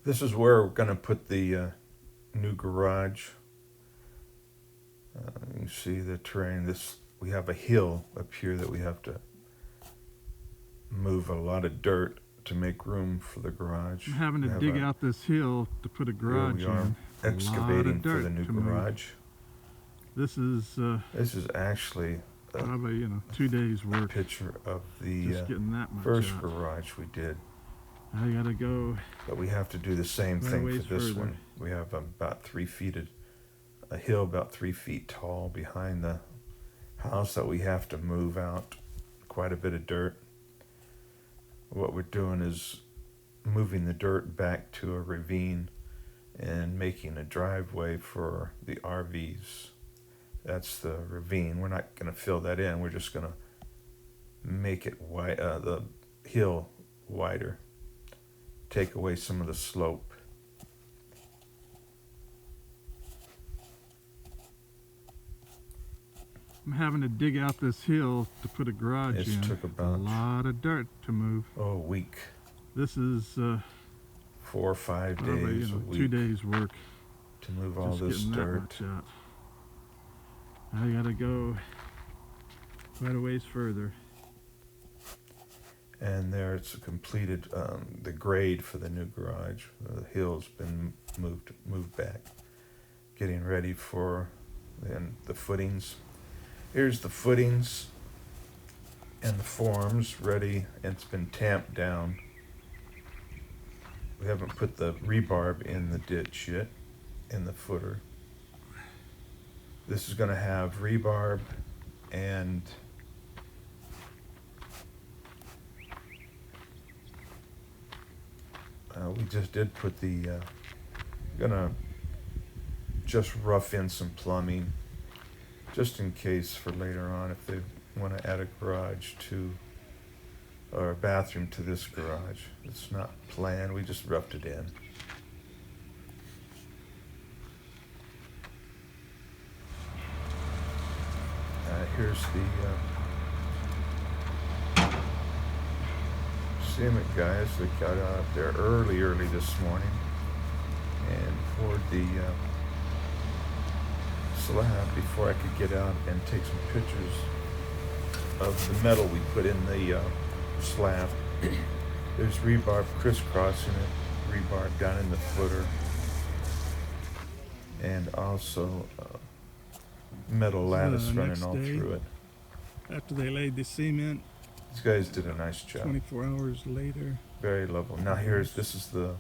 This is where we're going to put the new garage. You can see the terrain. We have a hill up here that we have to move a lot of dirt to make room for the garage. I'm having to dig out this hill to put a garage here we are in. excavating for the new garage. This is actually probably 2 days work. Picture of the just getting that much first out. garage we did. I gotta go. But we have to do the same thing for this further. one. We have about 3 feet a hill about 3 feet tall behind the house that we have to move out quite a bit of dirt. What we're doing is moving the dirt back to a ravine and making a driveway for the RVs. That's the ravine. We're not going to fill that in. We're just going to make it wide, the hill wider. Take away some of the slope. I'm having to dig out this hill to put a garage in. It took about a lot of dirt to move. a week. This is 4 or 5 days, a week 2 days work to move all just this getting dirt. that much out. I gotta go quite a ways further. And there it's completed. The grade for the new garage. The hill's been moved back. Getting ready for then the footings. Here's the footings and the forms ready, and it's been tamped down. We haven't put the rebarb in the ditch yet, in the footer. This is going to have rebarb and we just did put the gonna just rough in some plumbing just in case for later on if they want to add a garage to or a bathroom to this garage. It's not planned, we just roughed it in. Here's the cement guys that got out there early this morning and poured the slab before I could get out and take some pictures of the metal we put in the slab. There's rebarb crisscrossing it, rebarb down in the footer, and also metal lattice running all through it. After they laid the cement, these guys did a nice job. 24 hours later. Very level. Now this is the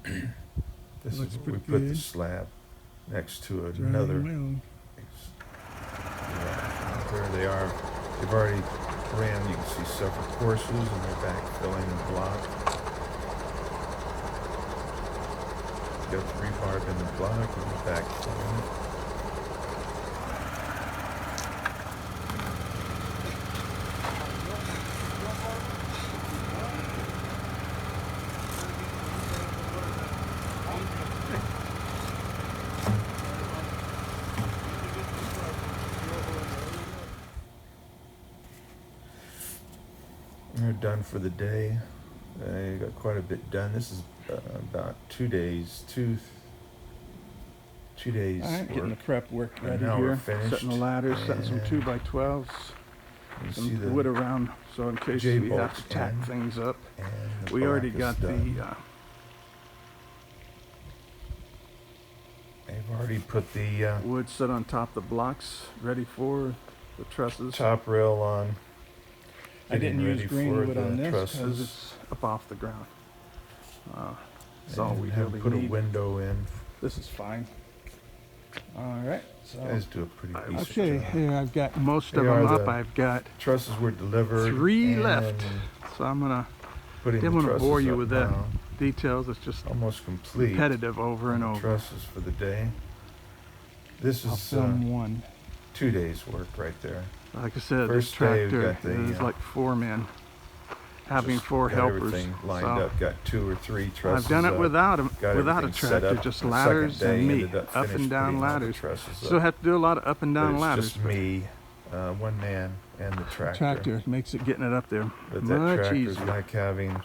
this is where we put the slab next to another. There they are. They've already ran, you can see several courses, and they're back filling the block. Got the rebarb in the block and the back filling it. We're done for the day. I got quite a bit done. This is about 2 days, two days. All right, getting the prep work ready now here. we're finished. Setting the ladders, setting some 2x12s, some wood around, so in case we have to tack things up. We already got They've already put the wood set on top of the blocks, ready for the trusses. top rail on. I didn't use green wood on this trusses. because it's up off the ground. That's all we have really put need. a window in. This is fine. All right. So You guys do a pretty decent okay, job. here I've got most of Here them are up. the I've got Trusses were delivered. 3 left. So I'm gonna. Putting Didn't the want to trusses bore you up with that now. details. It's just Almost complete. repetitive over and over. Trusses for the day. This I'll is film one. 2 days work right there. Like I said, First this day we tractor got the, is like 4 men having Just 4 got helpers. everything lined So up. Got 2 or 3 trusses. I've done it up. without a Everything set tractor, up. just The ladders second day and me, ended up finished and down putting all the ladders. trusses Still up. have to do a lot of up and down But it's ladders. just me, one man, and the tractor. Tractor makes it getting it up there But that much tractor's easier. like having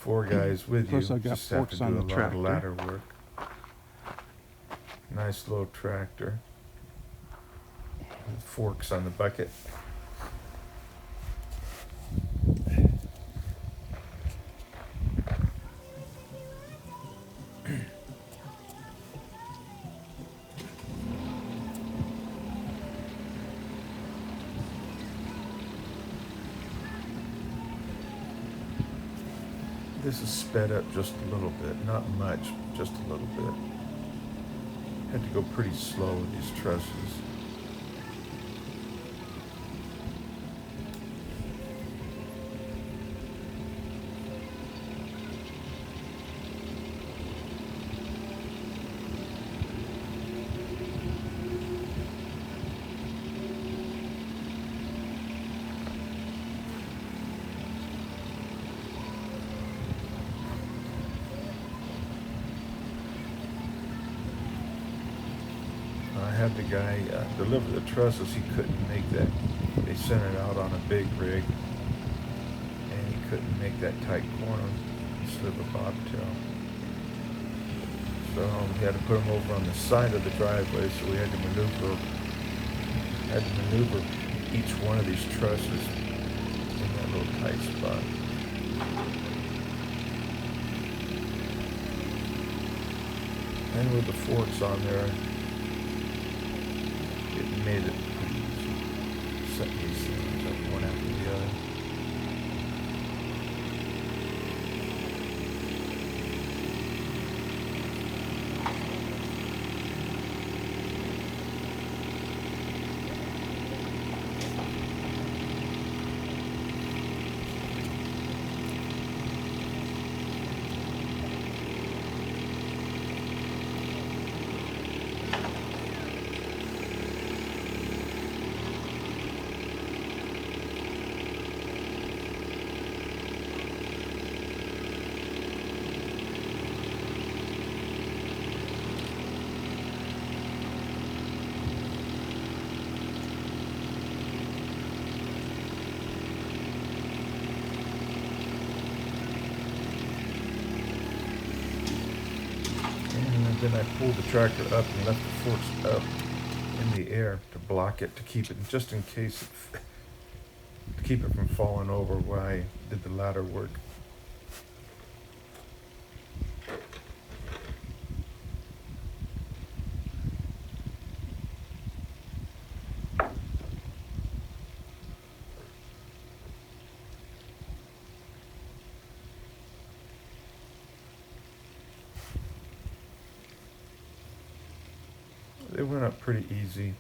4 guys with you. Plus I got Just have to forks do on a the lot tractor. of ladder work. Nice little tractor with forks on the bucket. This is sped up just a little bit, not much, just a little bit. Had to go pretty slow with these trusses. I had the guy deliver the trusses. He couldn't make that. They sent it out on a big rig, and he couldn't make that tight corner instead of a bobtail. So we had to put him over on the side of the driveway. So we had to maneuver each one of these trusses in that little tight spot. And with the forks on there, it made it pretty easy. Set these things up one after the other. Then I pulled the tractor up and left the forks up in the air to block it, to keep it, just in case, to keep it from falling over while I did the ladder work. It went up pretty easy,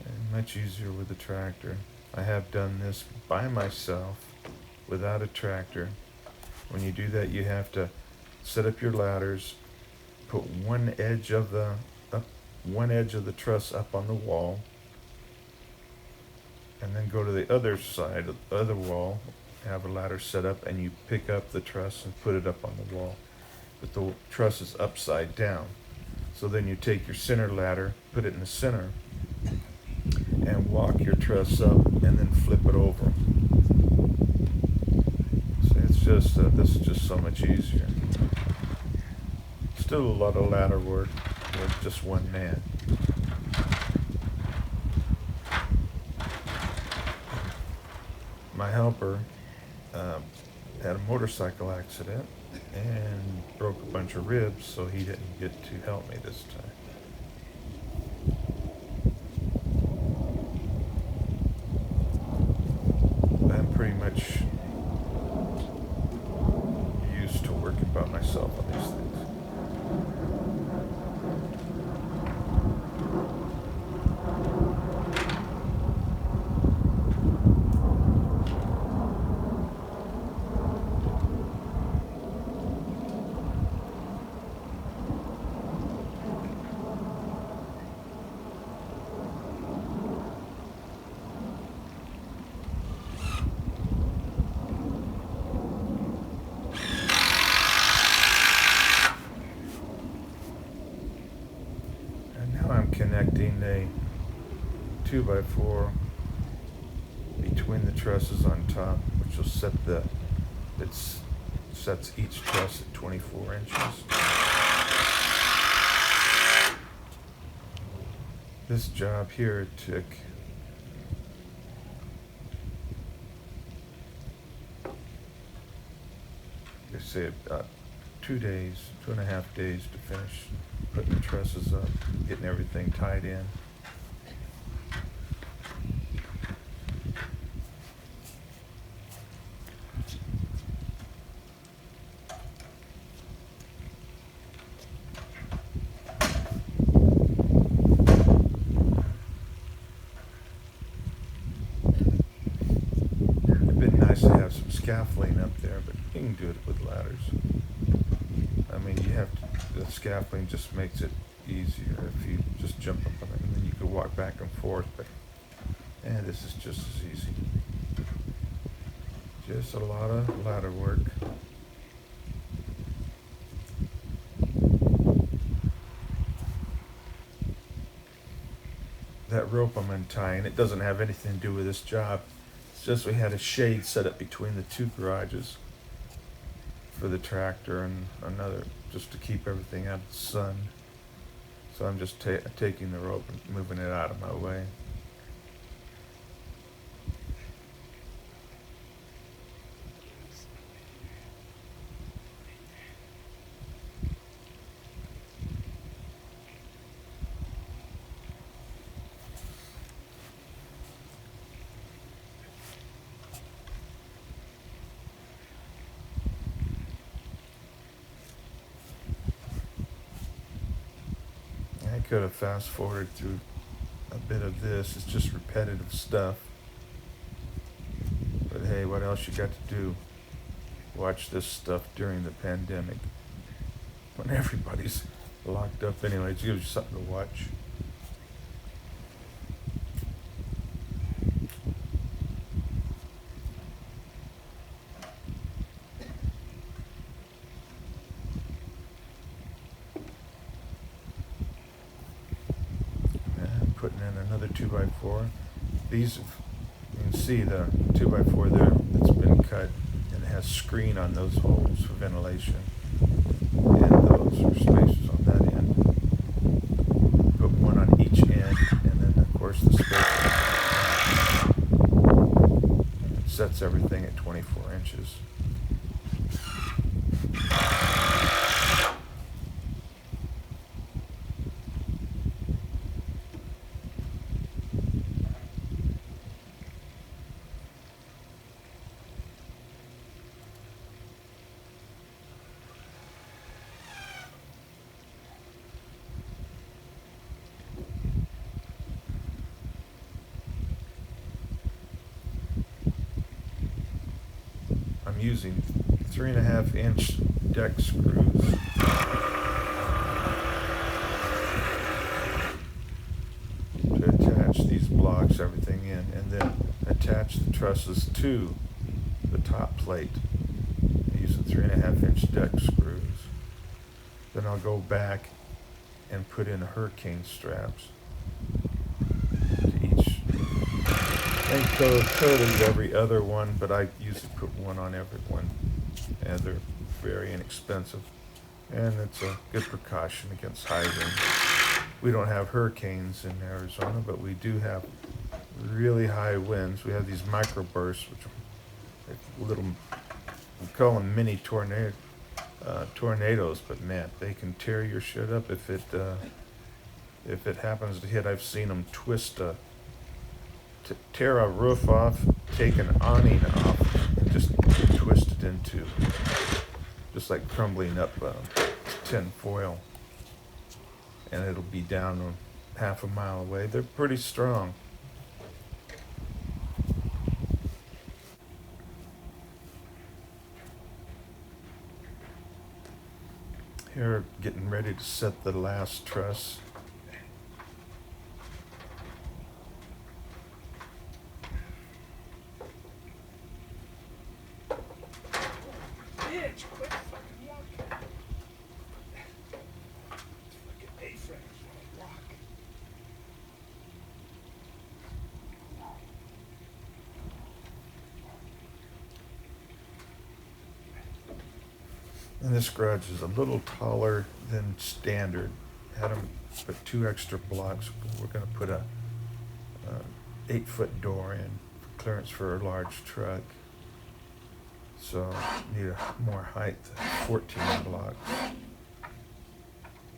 and much easier with the tractor. I have done this by myself without a tractor. When you do that, you have to set up your ladders, put one edge of the truss up on the wall, and then go to the other side of the other wall, have a ladder set up, and you pick up the truss and put it up on the wall. But the truss is upside down. So then you take your center ladder, put it in the center, and walk your truss up, and then flip it over. So it's just, this is just so much easier. Still a lot of ladder work with just one man. My helper had a motorcycle accident and broke a bunch of ribs, so he didn't get to help me this time. I'm pretty much used to working by myself on these things. Connecting a 2x4 between the trusses on top, which will set the It sets each truss at 24 inches. This job here took I say about 2.5 days to finish putting the trusses up, getting everything tied in. It'd been nice to have some scaffolding up there, but you can do it with ladders. I mean, the scaffolding just makes it easier if you just jump up on it, and then you can walk back and forth, but this is just as easy. Just a lot of ladder work. That rope I'm untying, it doesn't have anything to do with this job. It's just we had a shade set up between the two garages for the tractor and another, just to keep everything out of the sun. So I'm just taking the rope and moving it out of my way. I could have fast forwarded through a bit of this. It's just repetitive stuff. But hey, what else you got to do? Watch this stuff during the pandemic, when everybody's locked up anyway. It gives you something to watch. Putting in another 2x4. These, you can see the 2x4 there that's been cut, and it has screen on those holes for ventilation, and those are spacers on that end. Put one on each end, and then of course the spacer. It sets everything at 24 inches. I'm using 3.5-inch deck screws to attach these blocks, everything in, and then attach the trusses to the top plate using 3.5-inch deck screws. Then I'll go back and put in hurricane straps to each. I think totally every other one, but I usually put one on every one, and they're very inexpensive, and it's a good precaution against high winds. We don't have hurricanes in Arizona, but we do have really high winds. We have these microbursts, which are little, we call them mini tornadoes, but man, they can tear your shit up if it happens to hit. I've seen them tear a roof off, take an awning off, and just twist it into, just like crumbling up tin foil, and it'll be down half a mile away. They're pretty strong. Here, getting ready to set the last truss. And this garage is a little taller than standard. Had them put 2 extra blocks. We're going to put a 8-foot door in for clearance for a large truck. So need a more height, 14 blocks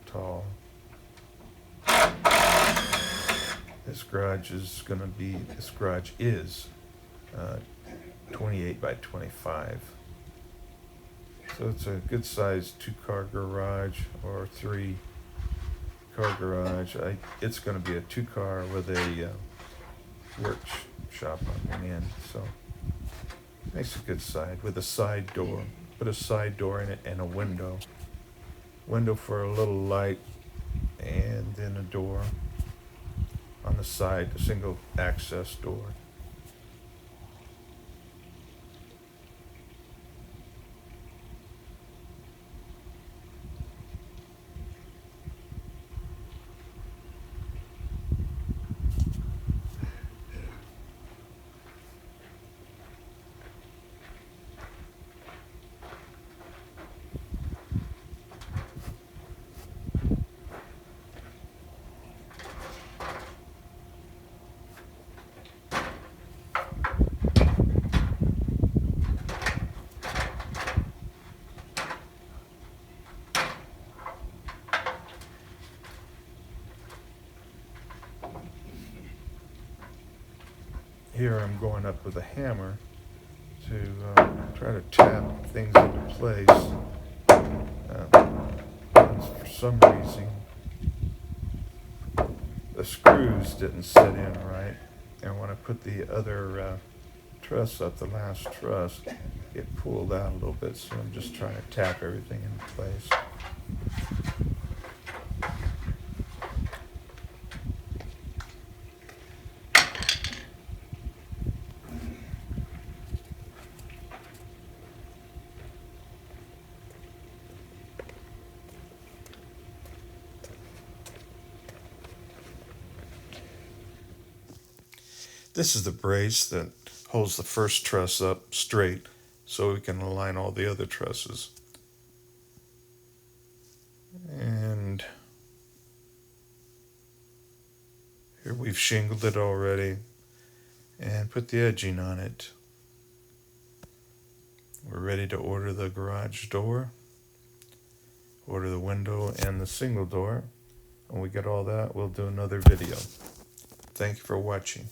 tall. This garage is 28 by 25. So it's a good sized 2-car garage or 3-car garage. It's going to be a 2-car with a workshop on one end. So makes a good side with a side door. Put a side door in it and a window. Window for a little light, and then a door on the side, a single access door. Here I'm going up with a hammer to try to tap things into place. For some reason, the screws didn't set in right, and when I put the other truss up, the last truss, it pulled out a little bit, so I'm just trying to tap everything into place. This is the brace that holds the first truss up straight so we can align all the other trusses. And here we've shingled it already and put the edging on it. We're ready to order the garage door, order the window and the single door. When we get all that, we'll do another video. Thank you for watching.